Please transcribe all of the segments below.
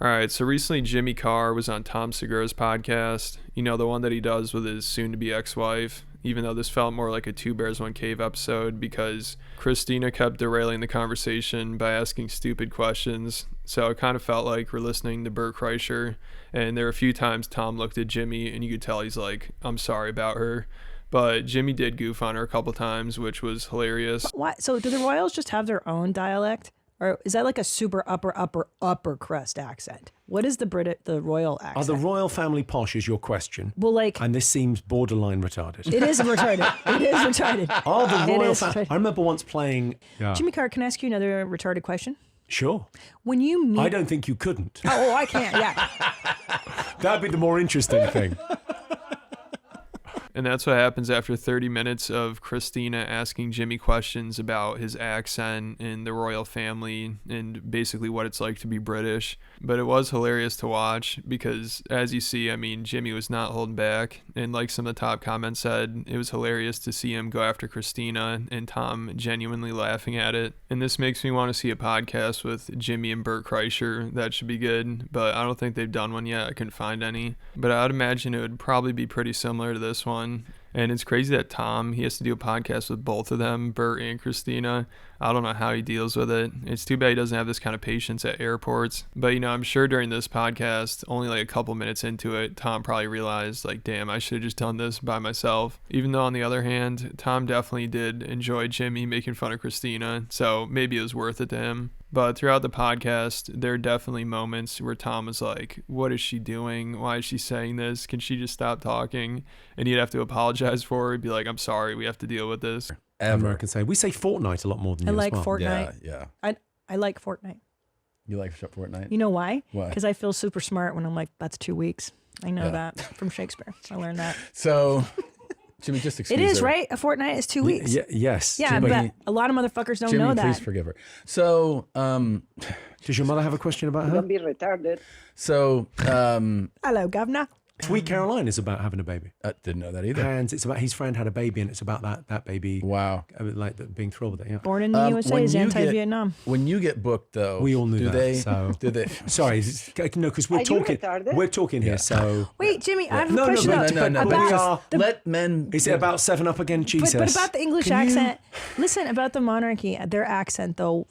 All right, so recently Jimmy Carr was on Tom Segura's podcast, the one that he does with his soon-to-be ex-wife, even though this felt more like a Two Bears, One Cave episode because Christina kept derailing the conversation by asking stupid questions, so it kind of felt like we're listening to Bert Kreischer, and there were a few times Tom looked at Jimmy, and you could tell he's like, I'm sorry about her. But Jimmy did goof on her a couple times, which was hilarious. Why? So do the Royals just have their own dialect? Or is that like a super upper crust accent? What is the royal accent? Are the royal family posh is your question? Well, and this seems borderline retarded. It is retarded. It is retarded. Are the royal family? I remember once playing... Jimmy Carr, can I ask you another retarded question? Sure. When you meet... I don't think you couldn't. Oh, I can't, yeah. That'd be the more interesting thing. And that's what happens after 30 minutes of Christina asking Jimmy questions about his accent and the royal family and basically what it's like to be British. But it was hilarious to watch because, as you see, Jimmy was not holding back. And like some of the top comments said, it was hilarious to see him go after Christina and Tom genuinely laughing at it. And this makes me want to see a podcast with Jimmy and Bert Kreischer. That should be good, but I don't think they've done one yet. I couldn't find any. But I'd imagine it would probably be pretty similar to this one. And it's crazy that Tom, he has to do a podcast with both of them, Bert and Christina. I don't know how he deals with it. It's too bad he doesn't have this kind of patience at airports. But, I'm sure during this podcast, only like a couple minutes into it, Tom probably realized, damn, I should have just done this by myself. Even though, on the other hand, Tom definitely did enjoy Jimmy making fun of Christina. So maybe it was worth it to him. But throughout the podcast, there are definitely moments where Tom was like, what is she doing? Why is she saying this? Can she just stop talking? And he'd have to apologize for her. He'd be like, I'm sorry, we have to deal with this. American say. We say fortnight a lot more than you I like as well. Fortnite. Yeah. I like Fortnite. You like Fortnite? You know why? Why? Because I feel super smart when I'm like, that's 2 weeks. I know that from Shakespeare. I learned that. So... Jimmy, just excuse her. It is, right? A fortnight is 2 weeks. Yes. Yeah, Jimmy, but a lot of motherfuckers don't know that. Please forgive her. So, does your mother have a question about her? Don't be retarded. So, hello, governor. Sweet Caroline is about having a baby. I didn't know that either. And it's about his friend had a baby, and it's about that baby. Wow. Being thrilled with it, yeah. Born in the USA is anti-Vietnam. When you get booked, though, we all knew that. Do they? Sorry, no, because we're talking. We're talking here. So wait, Jimmy, I have a question. No. Let men. Is it about 7-Up again, Jesus? But about the English accent. Listen, about the monarchy, their accent though,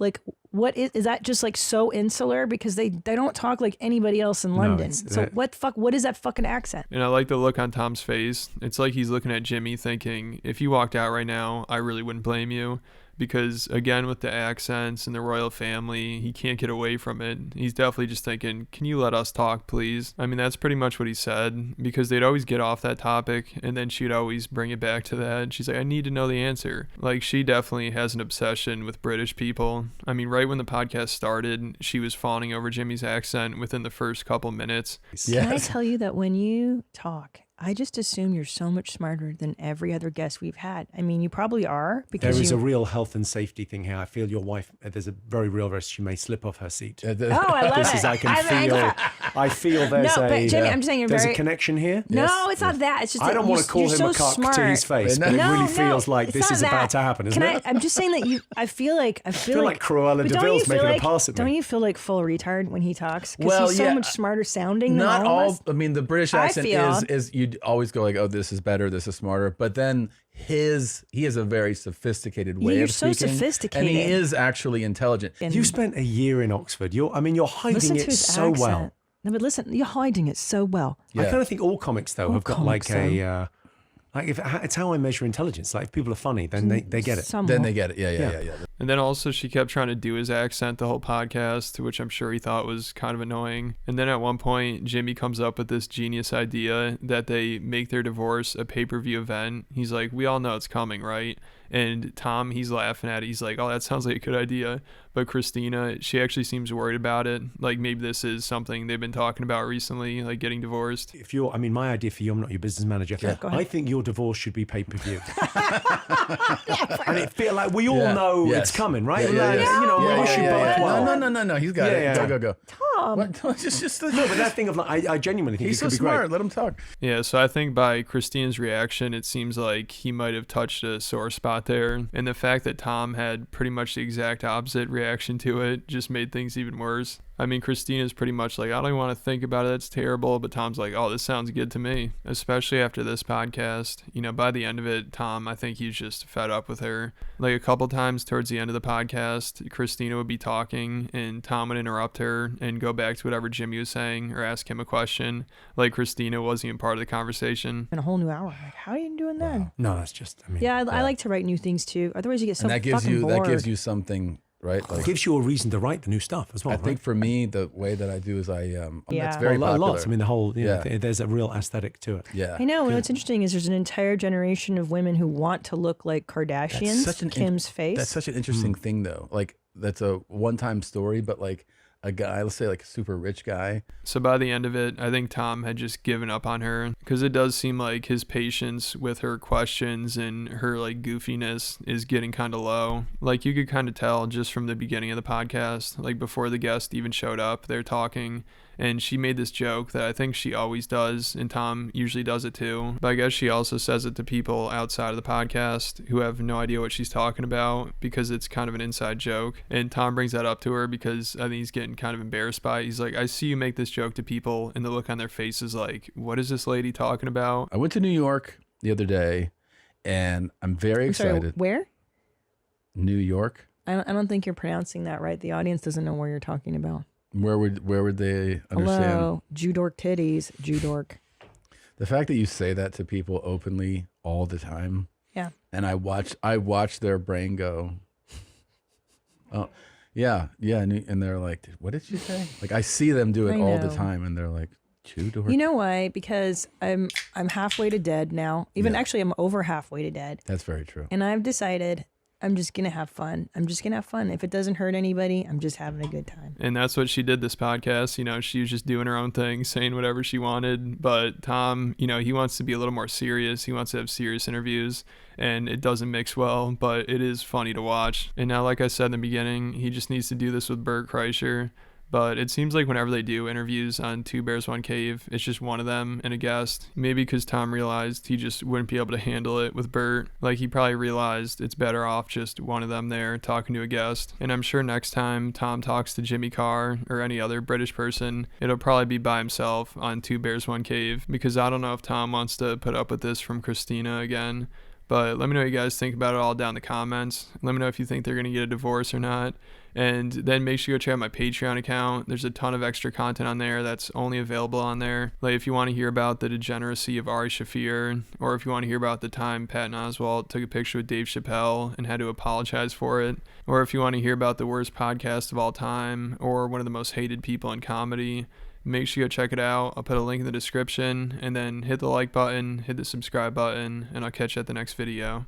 what is that just so insular because they don't talk like anybody else in London? So what is that fucking accent? And I like the look on Tom's face. It's like he's looking at Jimmy thinking, if you walked out right now, I really wouldn't blame you. Because again, with the accents and the royal family, he can't get away from it. He's definitely just thinking, can you let us talk, please? That's pretty much what he said, because they'd always get off that topic and then she'd always bring it back to that. She's like, I need to know the answer. She definitely has an obsession with British people. Right when the podcast started, she was fawning over Jimmy's accent within the first couple minutes. Yes. Can I tell you that when you talk, I just assume you're so much smarter than every other guest we've had. You probably are. Because there is a real health and safety thing here. I feel your wife, there's a very real risk she may slip off her seat. I love it. I feel there's but Jimmy, I'm saying there's a connection here. No, it's not that. It's just I don't want to call him a cock to his face, but it really feels like this is about to happen, isn't it? I'm just saying that I feel like Cruella de Vil's making a pass at me. Don't you feel like full retard when he talks? Because he's so much smarter sounding than all of us. The British accent is you always go oh, this is better, this is smarter, but then he has a very sophisticated way of speaking. You're so sophisticated. And he is actually intelligent. You spent a year in Oxford. You're hiding it so well. No, but listen, you're hiding it so well. Yeah. I kind of think all comics though have got it's how I measure intelligence. If people are funny, then they get it. Somewhat. Then they get it. Yeah. And then also she kept trying to do his accent the whole podcast, which I'm sure he thought was kind of annoying. And then at one point, Jimmy comes up with this genius idea that they make their divorce a pay-per-view event. He's like, we all know it's coming, right? And Tom, he's laughing at it. He's like, oh, that sounds like a good idea. But Christina, she actually seems worried about it. Maybe this is something they've been talking about recently, getting divorced. If you're, my idea for you, I'm not your business manager. Yeah. I think your divorce should be pay-per-view. And it feel like we all know it's coming, right? We wish you both well. No. He's got it. Go. Tom. No, but that thing of I genuinely think he's it could so be great. smart. Let him talk. Yeah, so I think by Christina's reaction, it seems like he might have touched a sore spot there. And the fact that Tom had pretty much the exact opposite reaction to it just made things even worse. I mean, Christina's pretty much like, I don't even want to think about it. It's terrible. But Tom's like, oh, this sounds good to me. Especially after this podcast. You know, by the end of it, Tom, I think he's just fed up with her. Like a couple times towards the end of the podcast, Christina would be talking and Tom would interrupt her and go back to whatever Jimmy was saying or ask him a question. Like Christina wasn't even part of the conversation. In a whole new hour. Like, how are you doing that? Wow. No, that's just, I mean. Yeah, I like to write new things too. Otherwise you get so and fucking bored. That gives you something. Right, it gives you a reason to write the new stuff as well. I think for me, the way that I do is it's very popular. Lots. I mean, the whole, there's a real aesthetic to it. Yeah, I know. And what's interesting is there's an entire generation of women who want to look like Kardashians. Kim's face. That's such an interesting thing, though. Like that's a one-time story, but like a guy, let's say like a super rich guy. So by the end of it, I think Tom had just given up on her because it does seem like his patience with her questions and her like goofiness is getting kind of low. Like you could kind of tell just from the beginning of the podcast, like before the guest even showed up, they're talking. And she made this joke that I think she always does, and Tom usually does it too. But I guess she also says it to people outside of the podcast who have no idea what she's talking about because it's kind of an inside joke. And Tom brings that up to her because I think he's getting kind of embarrassed by it. He's like, I see you make this joke to people, and the look on their face is like, what is this lady talking about? I went to New York the other day, and I'm very excited. Sorry, where? New York. I don't think you're pronouncing that right. The audience doesn't know where you're talking about. Where would they understand? Hello, Judork titties, Judork. The fact that you say that to people openly all the time. Yeah. And I watch their brain go, oh, yeah, and they're like, what did you say? Like I see them do it all the time, and they're like, Judork. You know why? Because I'm halfway to dead now. Actually, I'm over halfway to dead. That's very true. And I've decided I'm just going to have fun. If it doesn't hurt anybody, I'm just having a good time. And that's what she did this podcast. You know, she was just doing her own thing, saying whatever she wanted. But Tom, you know, he wants to be a little more serious. He wants to have serious interviews, and it doesn't mix well, but it is funny to watch. And now, like I said in the beginning, he just needs to do this with Bert Kreischer. But it seems like whenever they do interviews on Two Bears, One Cave, it's just one of them and a guest. Maybe because Tom realized he just wouldn't be able to handle it with Bert. Like he probably realized it's better off just one of them there talking to a guest. And I'm sure next time Tom talks to Jimmy Carr or any other British person, it'll probably be by himself on Two Bears, One Cave. Because I don't know if Tom wants to put up with this from Christina again. But let me know what you guys think about it all down in the comments. Let me know if you think they're going to get a divorce or not. And then make sure you go check out my Patreon account. There's a ton of extra content on there that's only available on there. Like if you want to hear about the degeneracy of Ari Shaffir, or if you want to hear about the time Patton Oswalt took a picture with Dave Chappelle and had to apologize for it, or if you want to hear about the worst podcast of all time, or one of the most hated people in comedy, make sure you go check it out. I'll put a link in the description, and then hit the like button, hit the subscribe button, and I'll catch you at the next video.